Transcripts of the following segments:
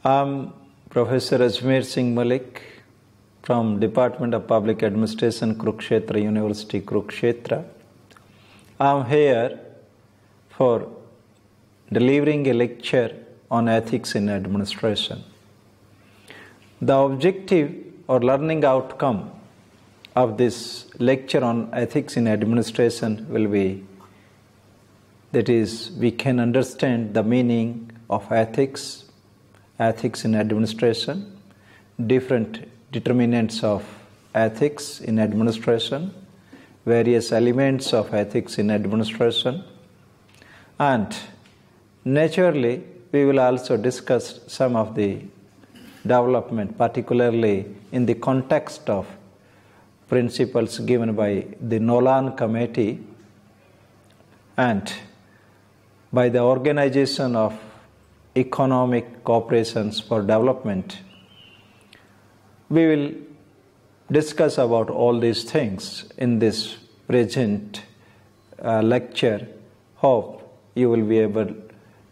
I'm Professor Ajmer Singh Malik from Department of Public Administration, Kurukshetra University, Kurukshetra. I'm here for delivering a lecture on ethics in administration. The objective or learning outcome of this lecture on ethics in administration will be, that is, we can understand the meaning of ethics in administration, different determinants of ethics in administration, various elements of ethics in administration, and naturally we will also discuss some of the development, particularly in the context of principles given by the Nolan Committee and by the Organization of Economic Cooperations for Development. We will discuss about all these things in this present lecture. Hope you will be able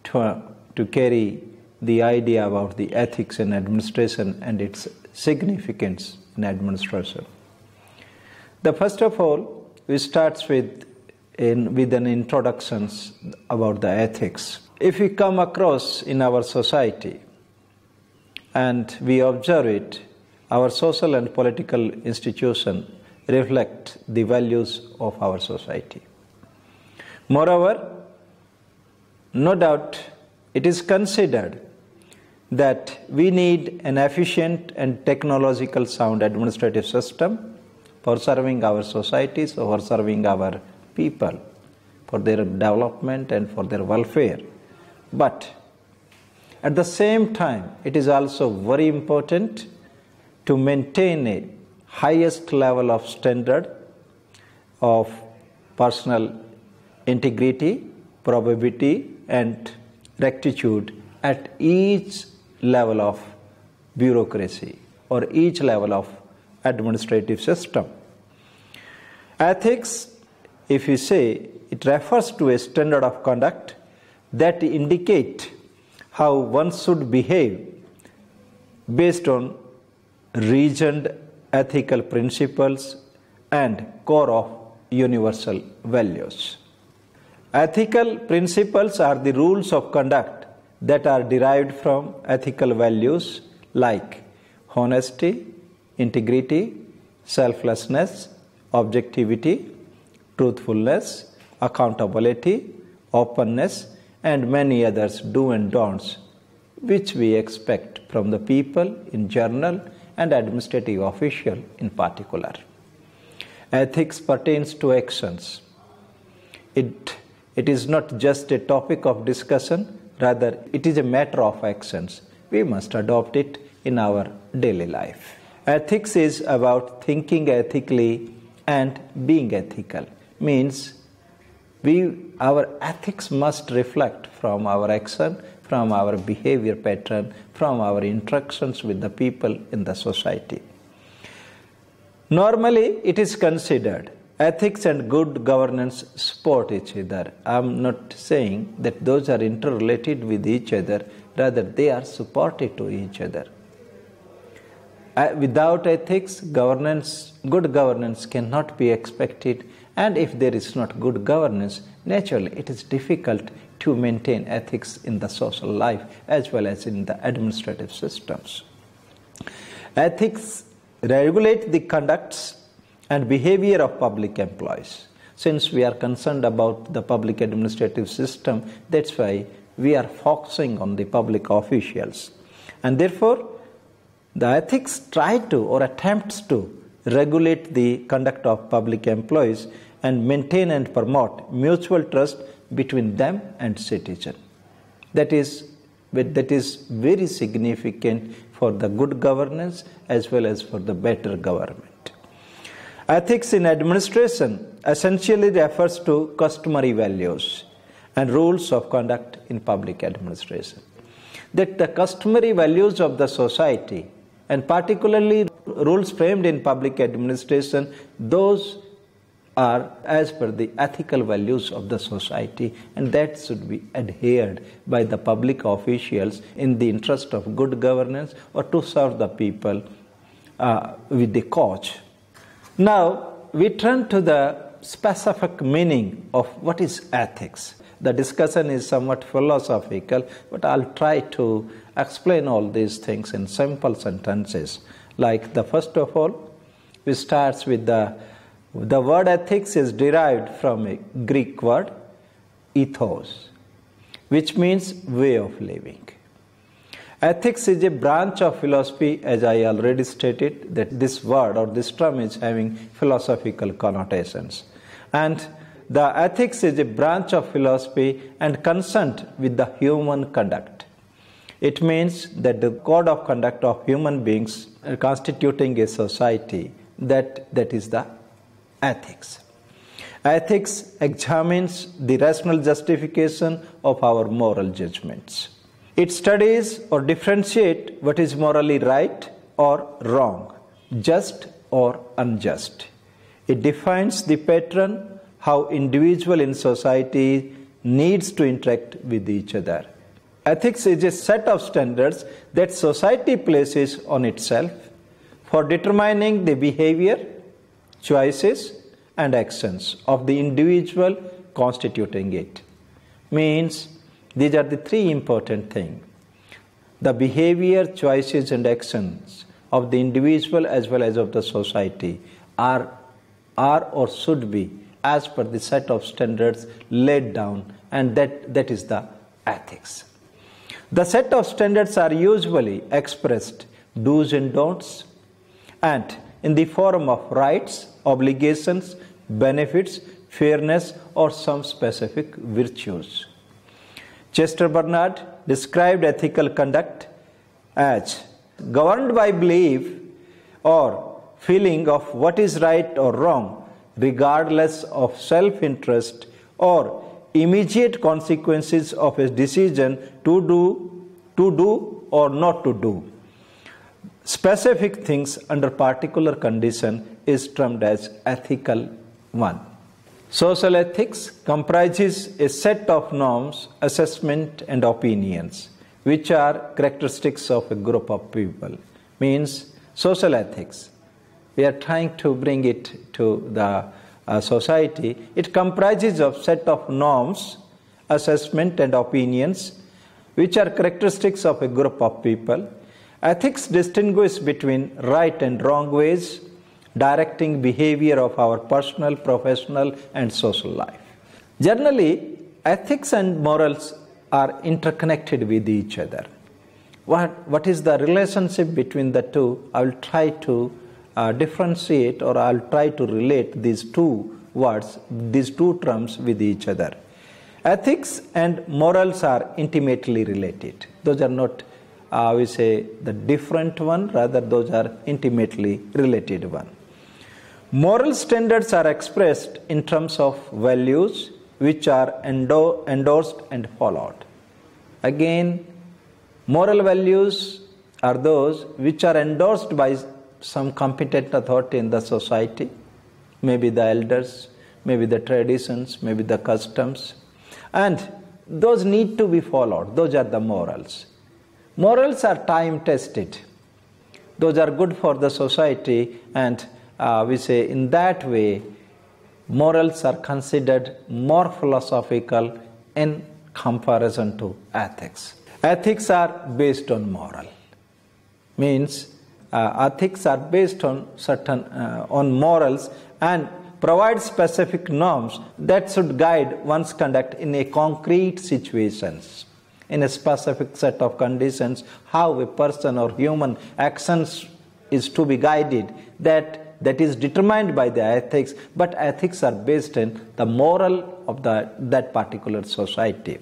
to carry the idea about the ethics in administration and its significance in administration. First of all, we start with an introduction about the ethics. If we come across in our society and we observe it, our social and political institutions reflect the values of our society. Moreover, no doubt it is considered that we need an efficient and technological sound administrative system for serving our societies, for serving our people, for their development and for their welfare. But at the same time, it is also very important to maintain a highest level of standard of personal integrity, probity, and rectitude at each level of bureaucracy or each level of administrative system. Ethics, if you say, it refers to a standard of conduct that indicate how one should behave based on reasoned ethical principles and core of universal values. Ethical principles are the rules of conduct that are derived from ethical values like honesty, integrity, selflessness, objectivity, truthfulness, accountability, openness, and many others do and don'ts which we expect from the people in general and administrative official in particular. Ethics pertains to actions. It is not just a topic of discussion, rather it is a matter of actions. We must adopt it in our daily life. Ethics is about thinking ethically and being ethical. Means our ethics must reflect from our action, from our behavior pattern, from our interactions with the people in the society. Normally, it is considered ethics and good governance support each other. I am not saying that those are interrelated with each other, rather they are supportive to each other. Without ethics, good governance cannot be expected, and if there is not good governance, naturally it is difficult to maintain ethics in the social life as well as in the administrative systems. Ethics regulate the conducts and behavior of public employees. Since we are concerned about the public administrative system, that's why we are focusing on the public officials. And therefore, the ethics try to or attempts to regulate the conduct of public employees and maintain and promote mutual trust between them and citizen. That is very significant for the good governance as well as for the better government. Ethics in administration essentially refers to customary values and rules of conduct in public administration. That the customary values of the society and particularly rules framed in public administration, those are as per the ethical values of the society, and that should be adhered by the public officials in the interest of good governance or to serve the people with the cause. Now, we turn to the specific meaning of what is ethics. The discussion is somewhat philosophical, but I'll try to explain all these things in simple sentences. Like the first of all, we start with the word ethics is derived from a Greek word, ethos, which means way of living. Ethics is a branch of philosophy, as I already stated, that this word or this term is having philosophical connotations. And the ethics is a branch of philosophy and concerned with the human conduct. It means that the code of conduct of human beings constituting a society, that is the ethics. Ethics examines the rational justification of our moral judgments. It studies or differentiates what is morally right or wrong, just or unjust. It defines the pattern how individual in society needs to interact with each other. Ethics is a set of standards that society places on itself for determining the behavior, choices, and actions of the individual constituting it. Means these are the three important things. The behavior, choices, and actions of the individual as well as of the society are or should be as per the set of standards laid down, and that is the ethics. The set of standards are usually expressed do's and don'ts, and in the form of rights, obligations, benefits, fairness, or some specific virtues. Chester Bernard described ethical conduct as governed by belief or feeling of what is right or wrong, regardless of self-interest or immediate consequences of a decision to do or not to do. Specific things under particular condition is termed as ethical one. Social ethics comprises a set of norms, assessment, and opinions which are characteristics of a group of people. Means social ethics, we are trying to bring it to the society. It comprises of set of norms, assessment, and opinions which are characteristics of a group of people. Ethics distinguish between right and wrong ways, directing behavior of our personal, professional, and social life. Generally, ethics and morals are interconnected with each other. What is the relationship between the two? I will try to differentiate, or I will try to relate these two words, these two terms with each other. Ethics and morals are intimately related. Those are not, we say, the different one, rather those are intimately related one. Moral standards are expressed in terms of values which are endorsed and followed. Again, moral values are those which are endorsed by some competent authority in the society, maybe the elders, maybe the traditions, maybe the customs, and those need to be followed. Those are the morals. Morals are time tested. Those are good for the society, and we say in that way morals are considered more philosophical in comparison to ethics. Ethics are based on moral. Means ethics are based on certain on morals and provide specific norms that should guide one's conduct in a concrete situations, in a specific set of conditions, how a person or human actions is to be guided, that is determined by the ethics, but ethics are based on the moral of that particular society.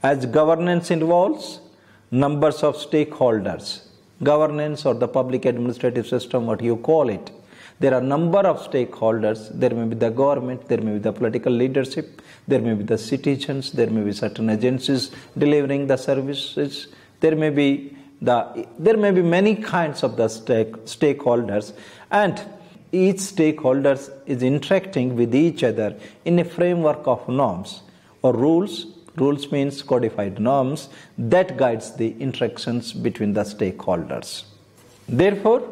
As governance involves numbers of stakeholders, governance or the public administrative system, what you call it, there are number of stakeholders. There may be the government, there may be the political leadership, there may be the citizens, there may be certain agencies delivering the services, there may be many kinds of the stakeholders, and each stakeholder is interacting with each other in a framework of norms or rules. Rules means codified norms that guides the interactions between the stakeholders. Therefore,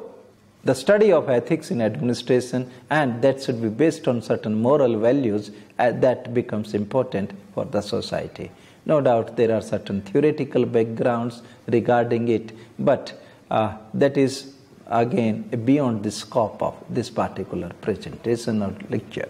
the study of ethics in administration, and that should be based on certain moral values, that becomes important for the society. No doubt there are certain theoretical backgrounds regarding it, but that is again beyond the scope of this particular presentation or lecture.